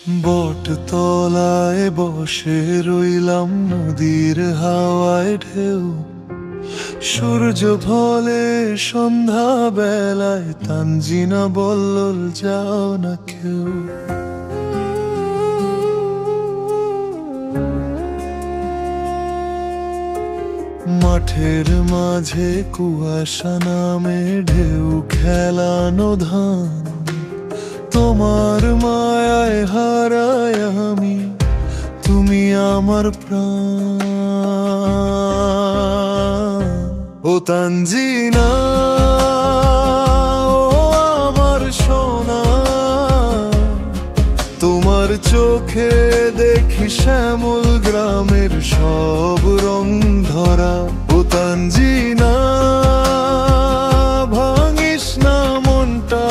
বটতলায় বসে রইলাম, নদীর হাওয়ায় ঢেউ, সূর্য ফলে সন্ধ্যা বেলায়, তানজিনা বল্লল যাও না কেউ। মাঠের মাঝে কুয়াশা নামে ঢেউ খেলানো ধান, তোমার মায়ায় হারায় আমি, তুমি আমার প্রাণ। ও তানজিনা, ও আমার সোনা, তোমার চোখে দেখি শ্যামল গ্রামের সব রং ধরা। ও তানজিনা, ভাঙিস না মনটা,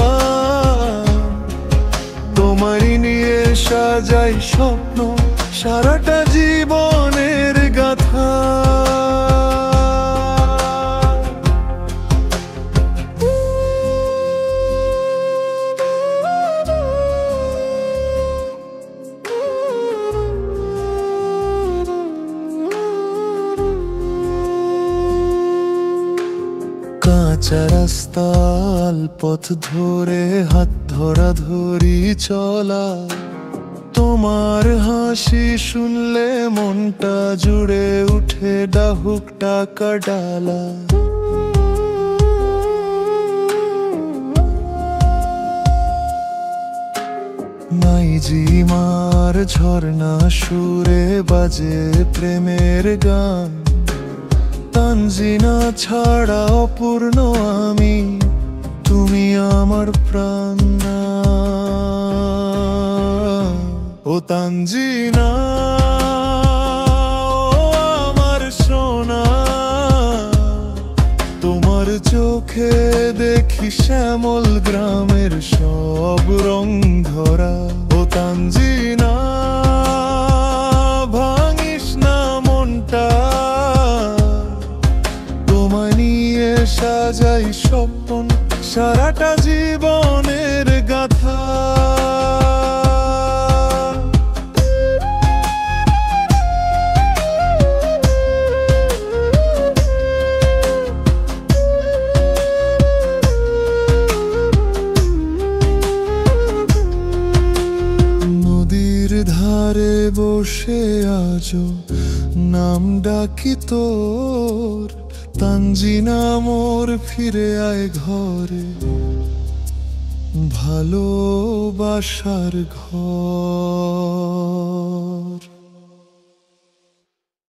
তোমারই নিয়ে সাজাই স্বপ্ন, সারাটা জীবনের গাথা। কাঁচা রাস্তাল পথ ধরে হাত ধরাধরি চলা, তোমার হাসি শুনলে মনটা জুড়ে উঠে ডাহুক টাকা ডালা। নাইজিমার ঝর্ণা সুরে বাজে প্রেমের গান, তানজিনা ছাড়া অপূর্ণ আমি, তুমি আমার প্রাণ। ও তানজিনা, ও আমার সোনা, তোমার চোখে দেখি শ্যামল গ্রামের সব রং ধরা। ও তানজিনা, ভাঙিস না মনটা, তোমায় নিয়ে সাজাই স্বপ্ন, সারাটা জীবনের গাথা। নদীর ধারে বসে আজো নাম ডাকি তোর, তানজিনা মোর ফিরে আয় ঘরে, ভালোবাসার ঘর।